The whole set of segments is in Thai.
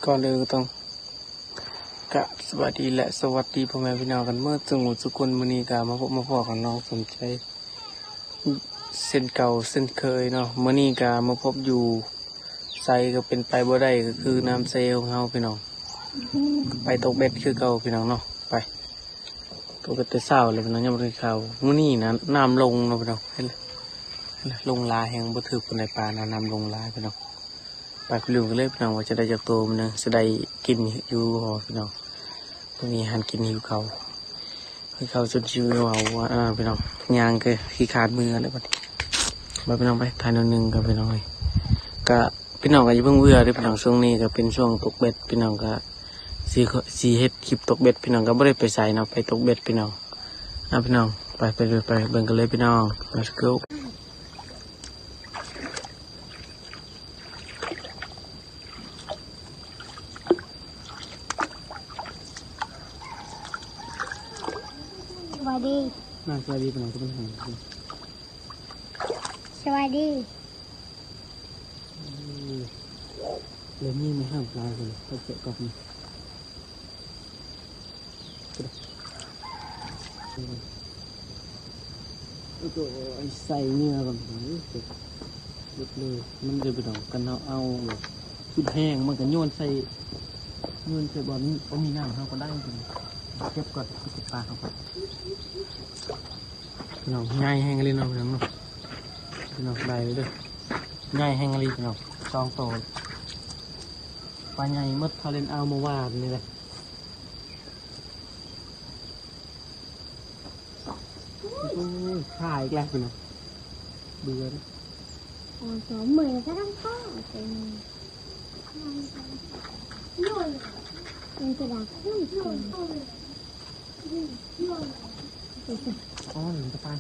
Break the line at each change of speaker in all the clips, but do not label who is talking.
ก่อนอื่นก็ต้องกะสวัสดีและสวัสดีพ่อแม่พี่น้องกันเมื่อทุกคนมื้อนี้ก็มาพบมาพ้อกับน้องสมใจเส้นเก่าเส้นเคยเนาะมื้อนี้ก็มาพบอยู่ไสก็เป็นไปบ่ได้ก็คือน้ำเซของเฮาพี่น้องไปตกเบ็ดคือเก่าพี่น้องเนาะไปตกเบ็ดแต่เช้าเลยพี่น้องยังบ่ได้เข้ามื้อนี้นะน้ำลงเนาะพี่น้องเห็นลงลาแห่งบ่ถึกปานใดปานน้ำลงลาพี่น้องไปลืมกันเลยพี่น้องว่าจะได้จากโตมันนึงจะได้กินอยู่หอพี่น้องตรงนี้หันกินหิวเขาให้เขาจนชิวเอาพี่น้องยางก็ขี้ขาดมือแล้วบัดนี้ไปพี่น้องไปทานนึงกับพี่น้องเลยก็พี่น้องก็อย่าเพิ่งเบื่อเด้อพี่น้องช่วงนี้ก็เป็นช่วงตกเบ็ดพี่น้องก็สิเฮ็ดคลิปตกเบ็ดพี่น้องก็บ่ได้ไปไสเนาะไปตกเบ็ดพี่น้องพี่น้องไปเบิ่งกันเลยพี่น้อง let's go
สวัสดี
สวัสดีพี่น้องทุกท่าน
สวัสดี
เดี๋ยวนี้ไม่ห้ามปลาเลยเขาเจาะกบนี่ตัวใส่เนื้อก่อนเสร็จเลยมันจะไปดอกกันเอาชุดแห้งมันก็โยนใส่บอลนี้ก็มีน้ำเขาก็ได้จริงเก็บก่อนเก็บปลาเขาก่อนพี่น้องง่ายแห้งเลยเนาะพี่น้องเนาะพี่น้องได้เลยด้วยง่ายแห้งเลยพี่น้องซองโตปลาใหญ่มดทาเลนเอามาวาดนี่เลยถ่ายอีกแล้วพี่น้องเบื่อนะ
20,000ก็ต้องพ่อเป็นยุ่ยเป็นกระดาษยุ่ย
อ๋อหนึ่งตะปาน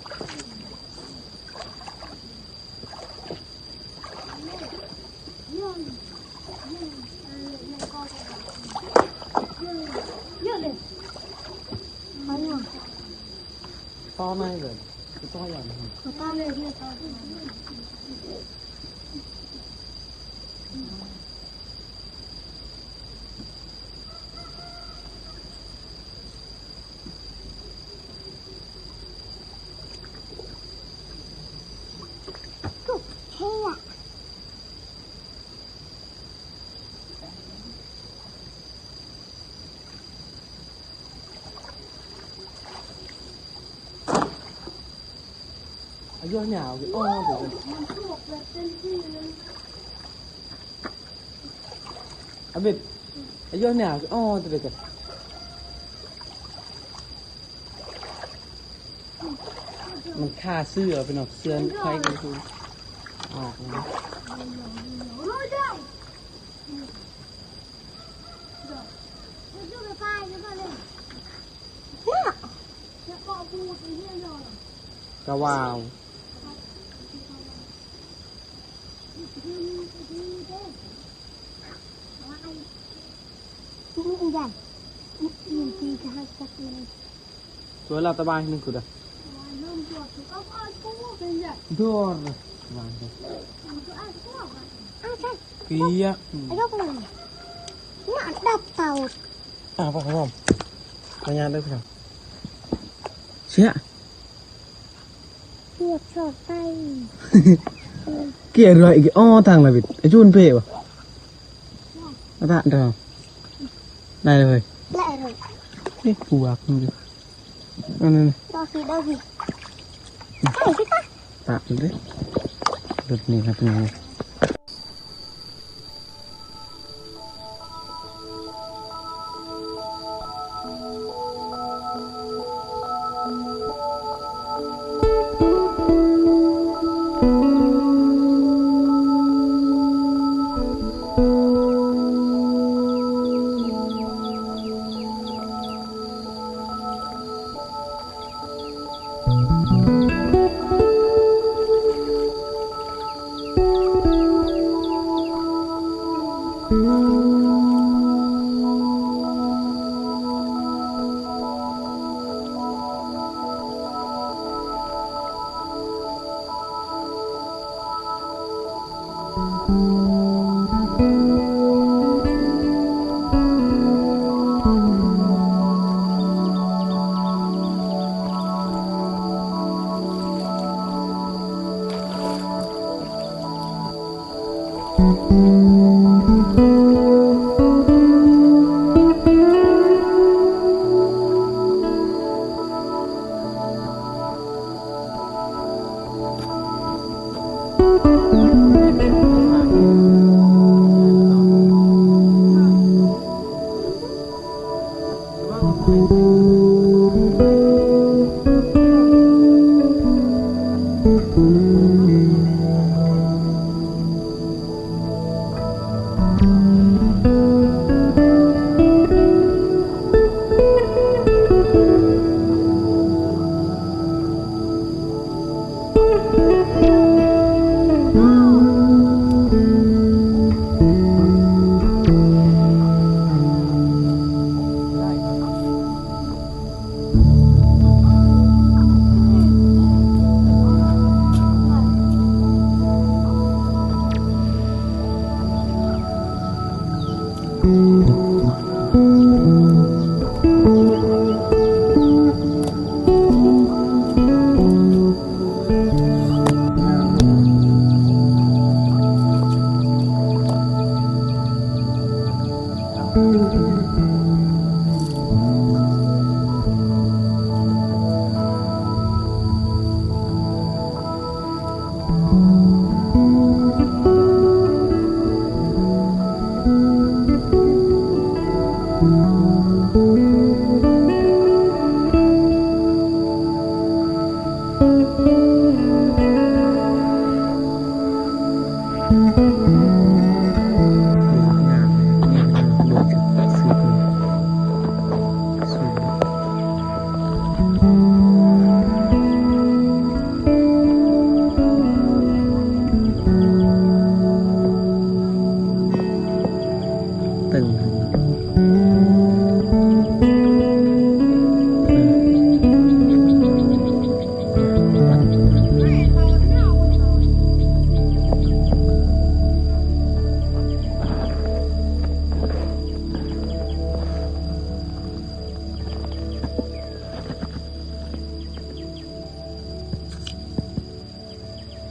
ต้อไม่เลยต้ออย่างนี้
ต้อเลยที่ต้อ
อายุหนาวคืออ้อเดี๋ยวอาบิดอายุหนาวคืออ้อเดี๋ยวกันมันฆ่าเสื้อเป็นออกเสื้อใครกันคือออกนะกะวาวตัวเราตะบายนึงคือเด้อดอร์วางเลยเปียก
น่าดับเต่า
พ่อครับมางานด้วยพี่น้องเชี่ย
เปียกชอบไป
เกี่ยอะไรอีกอ้อทางอะไรบิดไอ้จุนเป๋วะมาตะเดี๋ยวได้เลย
ได้เลย
นี่ปูอักนี่ดิอันนั้น
ดอกสิไอ้สิคะ
ตะเลยรถนี่ครับพี่น้อง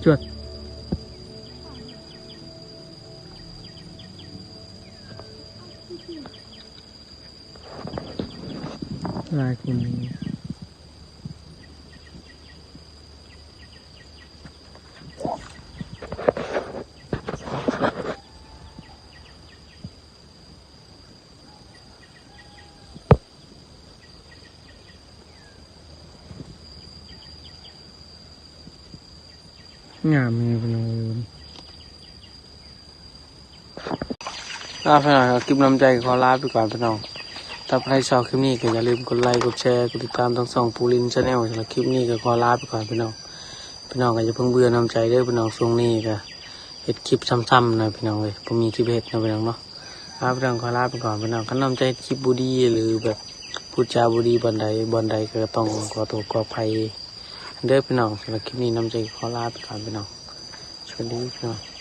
จวดลายคนนี้งามเลยพี่น้องพี่น้องครับคลิปน้ำใจขอลาไปก่อนพี่น้องถ้าใครชอบคลิปนี้ก็อย่าลืมกดไลค์กดแชร์กดติดตามทั้ง2ปูลิน Channel สำหรับคลิปนี้ก็ขอลาไปก่อนพี่น้องก็อย่าเพิ่งเบื่อน้ำใจเด้อพี่น้องช่วงนี้ก็เฮ็ดคลิปซ้ำๆนะพี่น้องเอ้ยบ่มีคลิปเฮ็ดนะพี่น้องเนาะครับพี่น้องขอลาไปก่อนพี่น้องคันน้ำใจคลิปบ่ดีหรือแบบพูดจาบ่ดีบ่อนใดก็ต้องขอโทษขออภัยเด้อพี่น้องสำหรับคลิปนี้น้ำใจขอลาไปก่อนพี่น้องสวัสดีพี่น้อง